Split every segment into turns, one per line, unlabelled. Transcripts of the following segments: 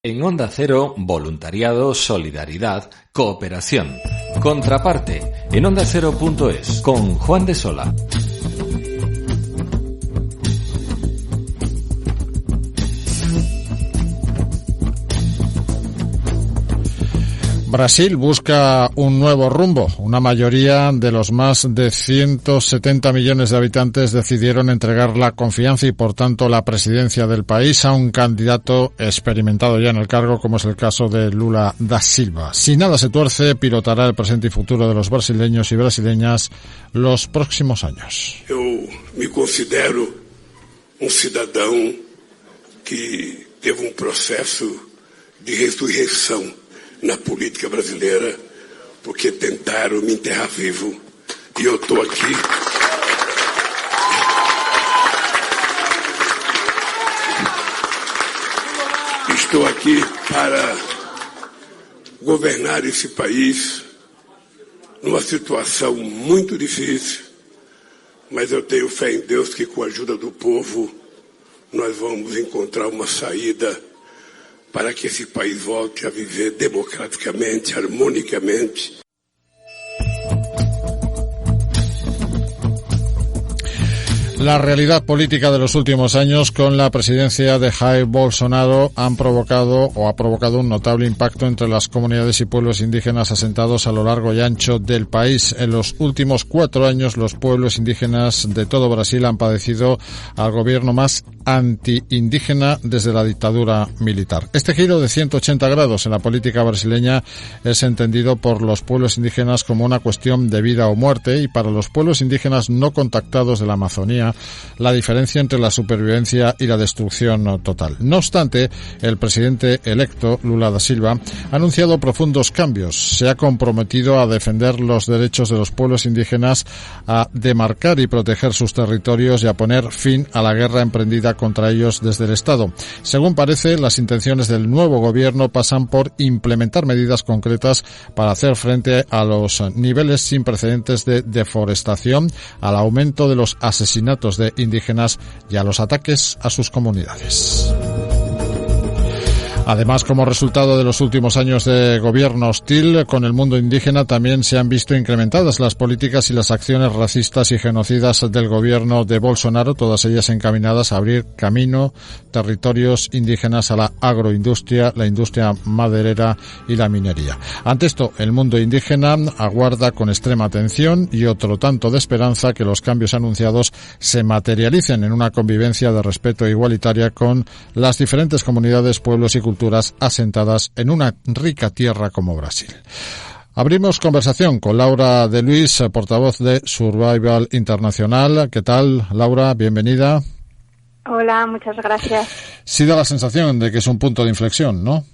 En Onda Cero, voluntariado, solidaridad, cooperación. Contraparte, en ondacero.es, con Juan de Sola.
Brasil busca un nuevo rumbo. Una mayoría de los más de 170 millones de habitantes decidieron entregar la confianza y, por tanto, la presidencia del país a un candidato experimentado ya en el cargo, como es el caso de Lula da Silva. Si nada se tuerce, pilotará el presente y futuro de los brasileños y brasileñas los próximos años.
Yo me considero un ciudadano que tuvo un proceso de resurrección na política brasileira, porque tentaram me enterrar vivo, e eu estou aqui. Estou aqui para governar esse país numa situação muito difícil, mas eu tenho fé em Deus que, com a ajuda do povo, nós vamos encontrar uma saída para que esse país volte a viver democraticamente, armonicamente.
La realidad política de los últimos años con la presidencia de Jair Bolsonaro ha provocado un notable impacto entre las comunidades y pueblos indígenas asentados a lo largo y ancho del país. En los últimos 4 años, los pueblos indígenas de todo Brasil han padecido al gobierno más antiindígena desde la dictadura militar. Este giro de 180 grados en la política brasileña es entendido por los pueblos indígenas como una cuestión de vida o muerte, y para los pueblos indígenas no contactados de la Amazonía, la diferencia entre la supervivencia y la destrucción total. No obstante, el presidente electo, Lula da Silva, ha anunciado profundos cambios. Se ha comprometido a defender los derechos de los pueblos indígenas, a demarcar y proteger sus territorios y a poner fin a la guerra emprendida contra ellos desde el Estado. Según parece, las intenciones del nuevo gobierno pasan por implementar medidas concretas para hacer frente a los niveles sin precedentes de deforestación, al aumento de los asesinatos de indígenas y a los ataques a sus comunidades. Además, como resultado de los últimos años de gobierno hostil con el mundo indígena, también se han visto incrementadas las políticas y las acciones racistas y genocidas del gobierno de Bolsonaro, todas ellas encaminadas a abrir camino, territorios indígenas a la agroindustria, la industria maderera y la minería. Ante esto, el mundo indígena aguarda con extrema atención y otro tanto de esperanza que los cambios anunciados se materialicen en una convivencia de respeto igualitaria con las diferentes comunidades, pueblos y culturas asentadas en una rica tierra como Brasil. Abrimos conversación con Laura de Luis, portavoz de Survival Internacional. ¿Qué tal, Laura? Bienvenida.
Hola, muchas gracias.
Sí da la sensación de que es un punto de inflexión, ¿no?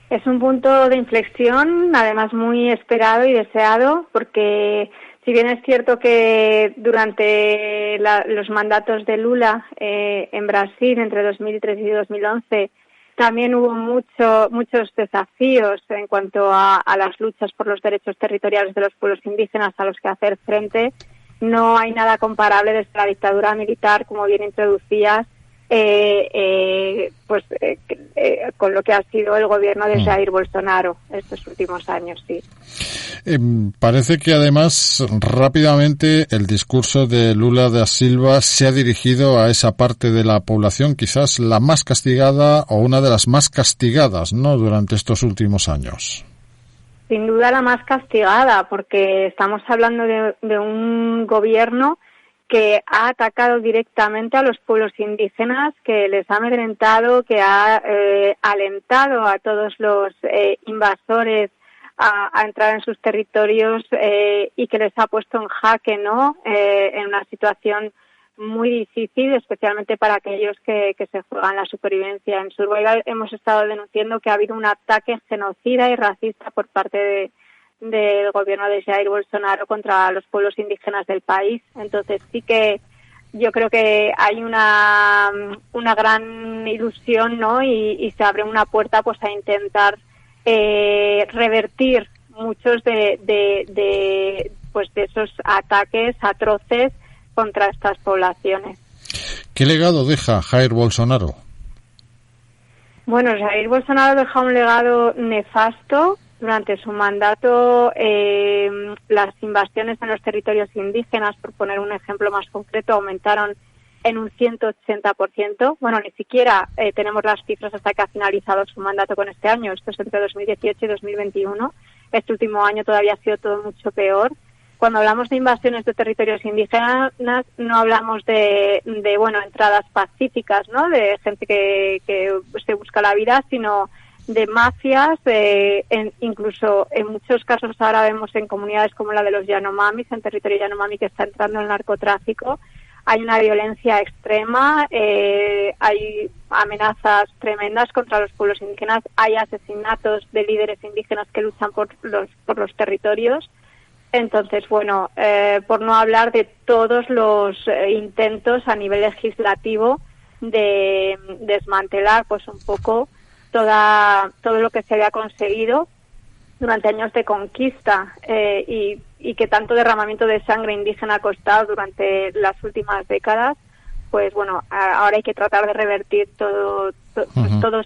Es un punto de inflexión, además muy esperado y deseado, porque si bien es cierto que durante los mandatos de Lula en Brasil entre 2003 y 2011 también hubo muchos desafíos en cuanto a las luchas por los derechos territoriales de los pueblos indígenas a los que hacer frente. No hay nada comparable desde la dictadura militar, como bien introducías, con lo que ha sido el gobierno de Jair Bolsonaro estos últimos años, sí.
Parece que además rápidamente el discurso de Lula da Silva se ha dirigido a esa parte de la población, quizás la más castigada o una de las más castigadas, ¿no?, durante estos últimos años.
Sin duda la más castigada, porque estamos hablando de un gobierno que ha atacado directamente a los pueblos indígenas, que les ha amedrentado, que ha alentado a todos los invasores a entrar en sus territorios y que les ha puesto en jaque, ¿no?, en una situación muy difícil, especialmente para aquellos que se juegan la supervivencia. En Survival hemos estado denunciando que ha habido un ataque genocida y racista por parte del gobierno de Jair Bolsonaro contra los pueblos indígenas del país. Entonces sí que yo creo que hay una gran ilusión, ¿no?, y se abre una puerta pues a intentar revertir muchos de esos ataques atroces contra estas poblaciones.
¿Qué legado deja Jair Bolsonaro?
Bueno, Jair Bolsonaro deja un legado nefasto. Durante su mandato, las invasiones en los territorios indígenas, por poner un ejemplo más concreto, aumentaron en un 180%. Bueno, ni siquiera tenemos las cifras hasta que ha finalizado su mandato con este año. Esto es entre 2018 y 2021. Este último año todavía ha sido todo mucho peor. Cuando hablamos de invasiones de territorios indígenas, no hablamos de entradas pacíficas, ¿no? De gente que se busca la vida, sino de mafias, incluso en muchos casos ahora vemos en comunidades como la de los Yanomamis, en territorio Yanomami, que está entrando el narcotráfico. Hay una violencia extrema, hay amenazas tremendas contra los pueblos indígenas, hay asesinatos de líderes indígenas que luchan por los territorios. Entonces, bueno, por no hablar de todos los intentos a nivel legislativo de desmantelar pues un poco todo lo que se había conseguido durante años de conquista y que tanto derramamiento de sangre indígena ha costado durante las últimas décadas. Pues bueno, ahora hay que tratar de revertir todos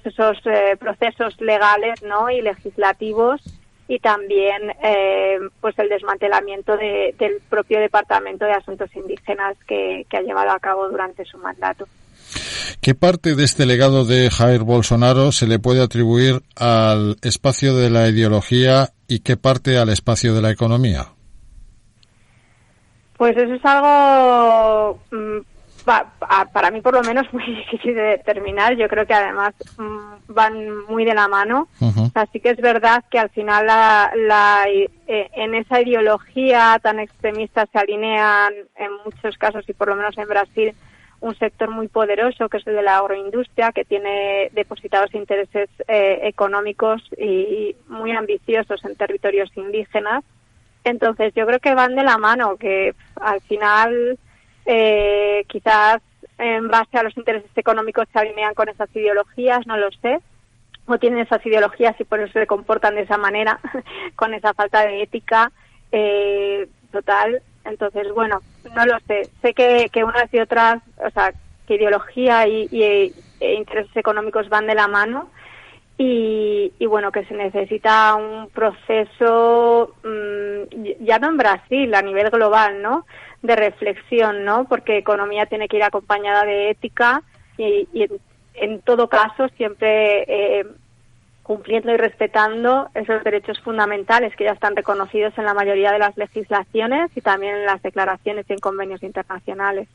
esos procesos legales, ¿no? Y legislativos, y también pues el desmantelamiento del propio Departamento de Asuntos Indígenas que ha llevado a cabo durante su mandato.
¿Qué parte de este legado de Jair Bolsonaro se le puede atribuir al espacio de la ideología y qué parte al espacio de la economía?
Pues eso es algo, para mí por lo menos, muy difícil de determinar. Yo creo que además van muy de la mano.
Uh-huh.
Así que es verdad que al final en esa ideología tan extremista se alinean en muchos casos, y por lo menos en Brasil, un sector muy poderoso que es el de la agroindustria, que tiene depositados intereses económicos y muy ambiciosos en territorios indígenas. Entonces yo creo que van de la mano, que al final quizás en base a los intereses económicos se alinean con esas ideologías, no lo sé, o tienen esas ideologías y por eso se comportan de esa manera, con esa falta de ética total. Entonces, bueno, no lo sé. Sé que unas y otras, o sea, que ideología y intereses económicos van de la mano y bueno, que se necesita un proceso, ya no en Brasil, a nivel global, ¿no?, de reflexión, ¿no?, porque economía tiene que ir acompañada de ética y en todo caso siempre cumpliendo y respetando esos derechos fundamentales que ya están reconocidos en la mayoría de las legislaciones y también en las declaraciones y en convenios internacionales.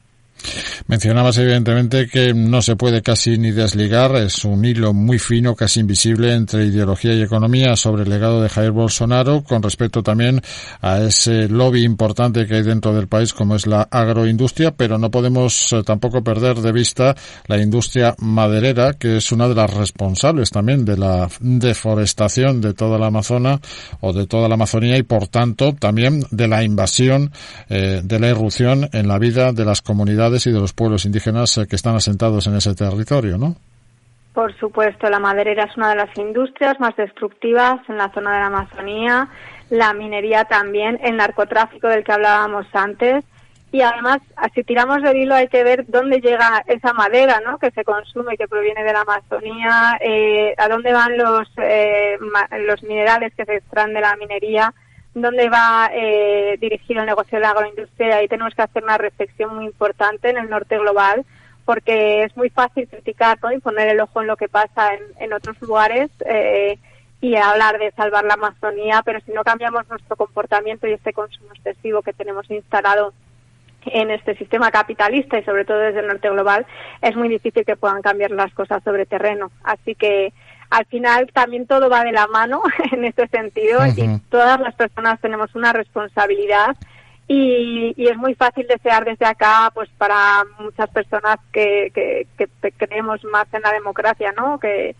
Mencionabas evidentemente que no se puede casi ni desligar, es un hilo muy fino, casi invisible, entre ideología y economía sobre el legado de Jair Bolsonaro, con respecto también a ese lobby importante que hay dentro del país como es la agroindustria, pero no podemos tampoco perder de vista la industria maderera, que es una de las responsables también de la deforestación de toda la Amazona o de toda la Amazonía y por tanto también de la invasión, de la irrupción en la vida de las comunidades y de los pueblos indígenas que están asentados en ese territorio, ¿no?
Por supuesto, la maderera es una de las industrias más destructivas en la zona de la Amazonía, la minería también, el narcotráfico del que hablábamos antes, y además, si tiramos del hilo hay que ver dónde llega esa madera, ¿no?, que se consume, que proviene de la Amazonía, a dónde van los minerales que se extraen de la minería, dónde va dirigido el negocio de la agroindustria. Ahí tenemos que hacer una reflexión muy importante en el norte global, porque es muy fácil criticar, ¿no?, y poner el ojo en lo que pasa en otros lugares y hablar de salvar la Amazonía, pero si no cambiamos nuestro comportamiento y este consumo excesivo que tenemos instalado en este sistema capitalista y sobre todo desde el norte global, es muy difícil que puedan cambiar las cosas sobre terreno. Así que al final también todo va de la mano en este sentido. Uh-huh. Y todas las personas tenemos una responsabilidad y es muy fácil desear desde acá, pues para muchas personas que creemos más en la democracia, ¿no?, que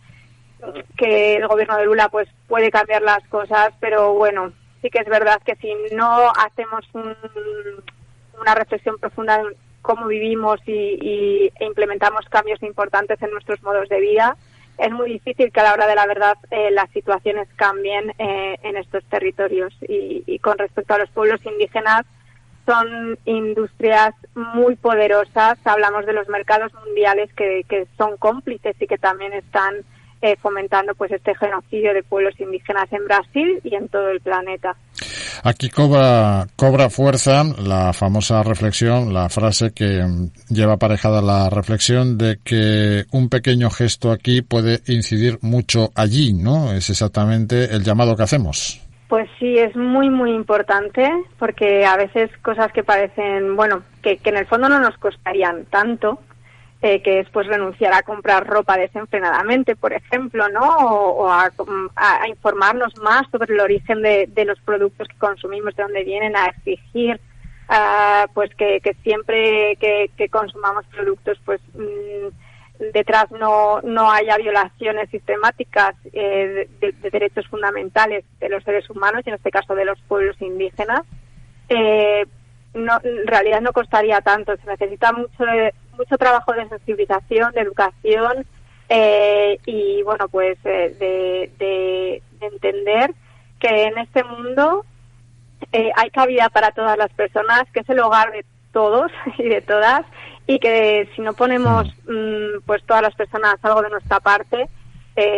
el gobierno de Lula pues puede cambiar las cosas, pero bueno, sí que es verdad que si no hacemos una reflexión profunda de cómo vivimos e implementamos cambios importantes en nuestros modos de vida, es muy difícil que a la hora de la verdad las situaciones cambien en estos territorios. Y con respecto a los pueblos indígenas, son industrias muy poderosas. Hablamos de los mercados mundiales que son cómplices y que también están fomentando pues este genocidio de pueblos indígenas en Brasil y en todo el planeta.
Aquí cobra fuerza la famosa reflexión, la frase que lleva aparejada la reflexión de que un pequeño gesto aquí puede incidir mucho allí, ¿no? Es exactamente el llamado que hacemos.
Pues sí, es muy, muy importante, porque a veces cosas que parecen, que en el fondo no nos costarían tanto, que es pues renunciar a comprar ropa desenfrenadamente, por ejemplo, ¿no? O a informarnos más sobre el origen de los productos que consumimos, de dónde vienen, a exigir pues que siempre que consumamos productos pues detrás no haya violaciones sistemáticas de derechos fundamentales de los seres humanos, y en este caso de los pueblos indígenas. En realidad no costaría tanto, se necesita mucho trabajo de sensibilización, de educación y de entender que en este mundo hay cabida para todas las personas, que es el hogar de todos y de todas, y que si no ponemos pues todas las personas algo de nuestra parte,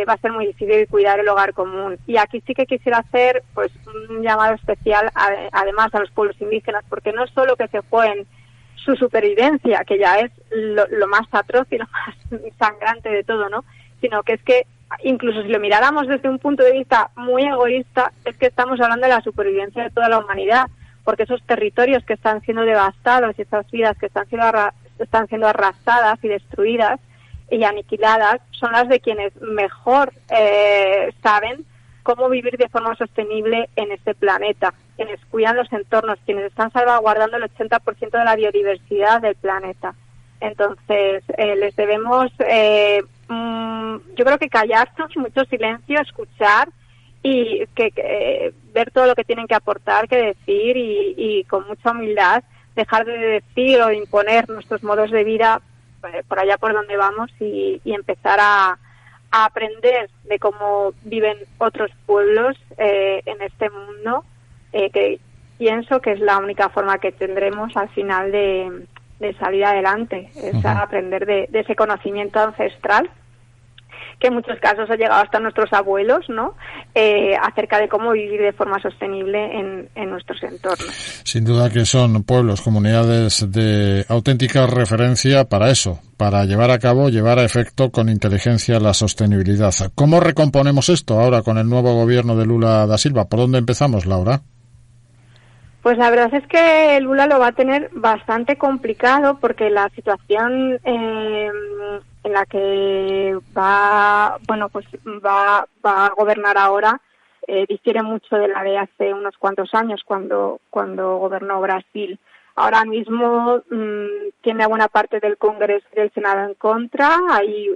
va a ser muy difícil cuidar el hogar común. Y aquí sí que quisiera hacer pues un llamado especial además a los pueblos indígenas, porque no es solo que se jueguen su supervivencia, que ya es lo más atroz y lo más sangrante de todo, ¿no? Sino que es que incluso si lo miráramos desde un punto de vista muy egoísta, es que estamos hablando de la supervivencia de toda la humanidad, porque esos territorios que están siendo devastados y esas vidas que están siendo arrasadas y destruidas y aniquiladas son las de quienes mejor saben cómo vivir de forma sostenible en este planeta, quienes cuidan los entornos, quienes están salvaguardando el 80% de la biodiversidad del planeta. Entonces, les debemos, yo creo que callarnos, mucho silencio, escuchar y ver todo lo que tienen que aportar, que decir y con mucha humildad dejar de decir o de imponer nuestros modos de vida por allá por donde vamos y empezar a aprender de cómo viven otros pueblos en este mundo, que pienso que es la única forma que tendremos al final de salir adelante, es aprender de ese conocimiento ancestral que en muchos casos ha llegado hasta nuestros abuelos, ¿no? Acerca de cómo vivir de forma sostenible en nuestros entornos.
Sin duda que son pueblos, comunidades de auténtica referencia para eso, para llevar a efecto con inteligencia la sostenibilidad. ¿Cómo recomponemos esto ahora con el nuevo gobierno de Lula da Silva? ¿Por dónde empezamos, Laura?
Pues la verdad es que Lula lo va a tener bastante complicado, porque la situación en la que va a gobernar ahora difiere mucho de la de hace unos cuantos años cuando gobernó Brasil. Ahora mismo tiene a buena parte del Congreso y del Senado en contra. Hay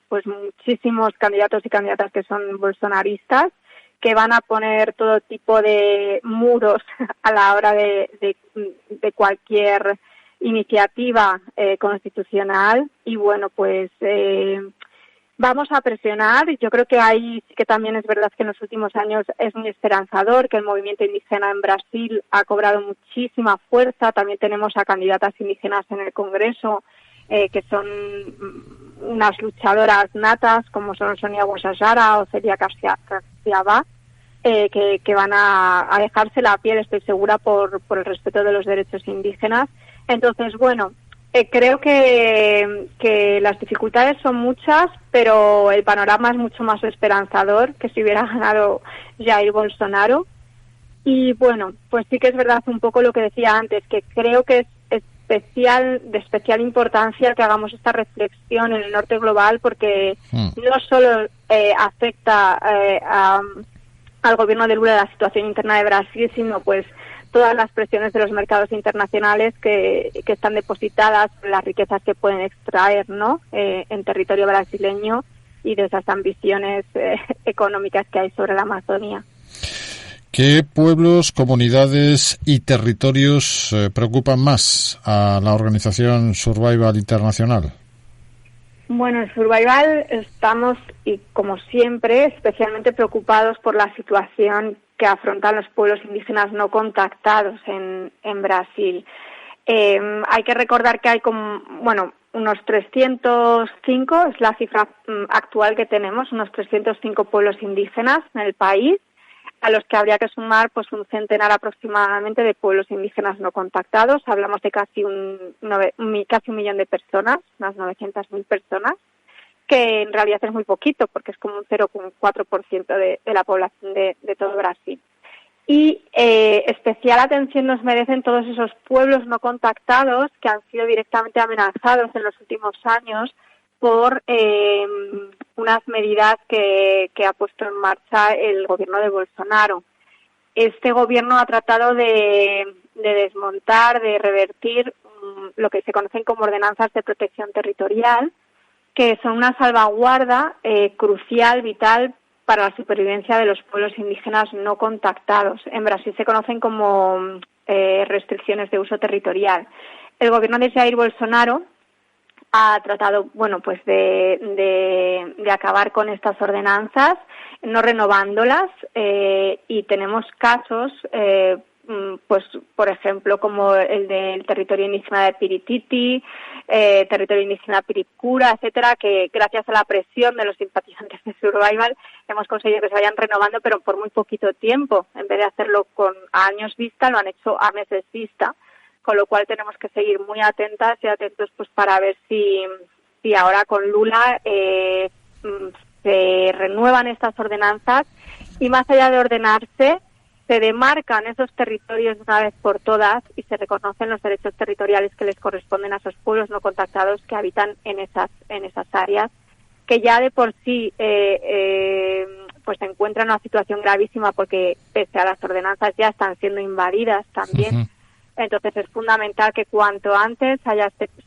muchísimos candidatos y candidatas que son bolsonaristas, que van a poner todo tipo de muros a la hora de cualquier iniciativa constitucional. Y vamos a presionar. Yo creo que ahí sí que también es verdad que en los últimos años es muy esperanzador, que el movimiento indígena en Brasil ha cobrado muchísima fuerza. También tenemos a candidatas indígenas en el Congreso que son unas luchadoras natas, como son Sonia Guajajara o Celia Caxiabá, que van a dejarse la piel, estoy segura, por el respeto de los derechos indígenas. Entonces, creo que las dificultades son muchas, pero el panorama es mucho más esperanzador que si hubiera ganado Jair Bolsonaro. Y pues sí que es verdad un poco lo que decía antes, que creo que es de especial importancia que hagamos esta reflexión en el norte global, porque no solo afecta al gobierno de Lula la situación interna de Brasil, sino pues todas las presiones de los mercados internacionales que están depositadas, las riquezas que pueden extraer, ¿no? En territorio brasileño, y de esas ambiciones económicas que hay sobre la Amazonía.
¿Qué pueblos, comunidades y territorios preocupan más a la organización Survival Internacional?
Bueno, en Survival estamos, y como siempre, especialmente preocupados por la situación que afrontan los pueblos indígenas no contactados en Brasil. Hay que recordar que hay unos 305, es la cifra actual que tenemos, unos 305 pueblos indígenas en el país, a los que habría que sumar pues un centenar aproximadamente de pueblos indígenas no contactados. Hablamos de casi un millón de personas, unas 900.000 personas, que en realidad es muy poquito, porque es como un 0,4% de la población de todo Brasil. Y especial atención nos merecen todos esos pueblos no contactados que han sido directamente amenazados en los últimos años por unas medidas que ha puesto en marcha el gobierno de Bolsonaro. Este gobierno ha tratado de desmontar, de revertir lo que se conocen como ordenanzas de protección territorial, que son una salvaguarda crucial, vital, para la supervivencia de los pueblos indígenas no contactados. En Brasil se conocen como restricciones de uso territorial. El gobierno de Jair Bolsonaro ha tratado, pues de acabar con estas ordenanzas, no renovándolas, y tenemos casos, pues por ejemplo como el del territorio indígena de Pirititi, territorio indígena Piripcura, etcétera, que gracias a la presión de los simpatizantes de Survival hemos conseguido que se vayan renovando, pero por muy poquito tiempo. En vez de hacerlo a años vista, lo han hecho a meses vista, con lo cual tenemos que seguir muy atentas y atentos pues para ver si ahora con Lula se renuevan estas ordenanzas y, más allá de ordenarse, se demarcan esos territorios de una vez por todas y se reconocen los derechos territoriales que les corresponden a esos pueblos no contactados que habitan en esas áreas, que ya de por sí pues se encuentran en una situación gravísima porque pese a las ordenanzas ya están siendo invadidas también. Uh-huh. Entonces es fundamental que cuanto antes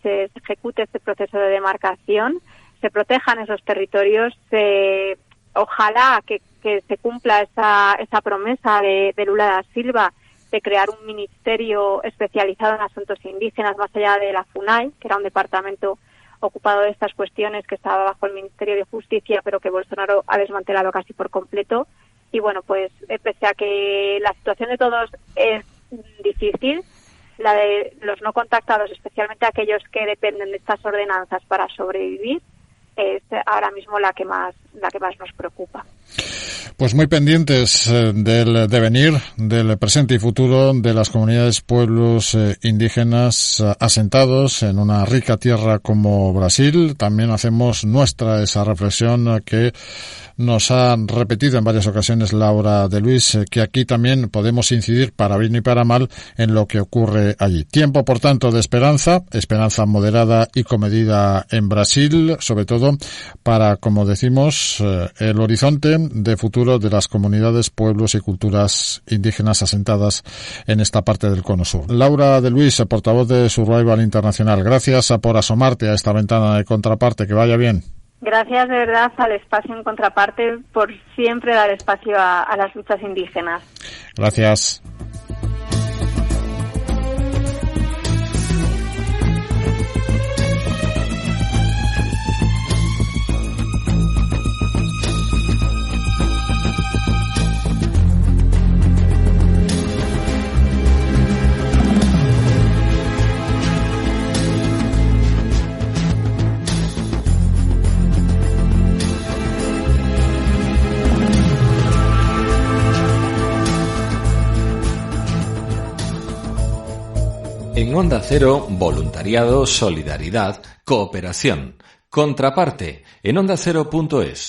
se ejecute este proceso de demarcación, se protejan esos territorios, ojalá que se cumpla esa promesa de Lula da Silva de crear un ministerio especializado en asuntos indígenas más allá de la FUNAI, que era un departamento ocupado de estas cuestiones que estaba bajo el Ministerio de Justicia, pero que Bolsonaro ha desmantelado casi por completo. Y bueno, pues pese a que la situación de todos es difícil, la de los no contactados, especialmente aquellos que dependen de estas ordenanzas para sobrevivir, es ahora mismo la que más nos preocupa.
Pues muy pendientes del devenir, del presente y futuro de las comunidades, pueblos indígenas asentados en una rica tierra como Brasil. También hacemos nuestra esa reflexión que nos ha repetido en varias ocasiones Laura de Luis, que aquí también podemos incidir para bien y para mal en lo que ocurre allí. Tiempo, por tanto, de esperanza moderada y comedida en Brasil, sobre todo para, como decimos, el horizonte de futuro de las comunidades, pueblos y culturas indígenas asentadas en esta parte del Cono Sur. Laura de Luis, portavoz de Survival Internacional, gracias por asomarte a esta ventana de Contraparte. Que vaya bien.
Gracias de verdad al espacio en Contraparte por siempre dar espacio a las luchas indígenas.
Gracias.
En Onda Cero, voluntariado, solidaridad, cooperación. Contraparte en ondacero.es.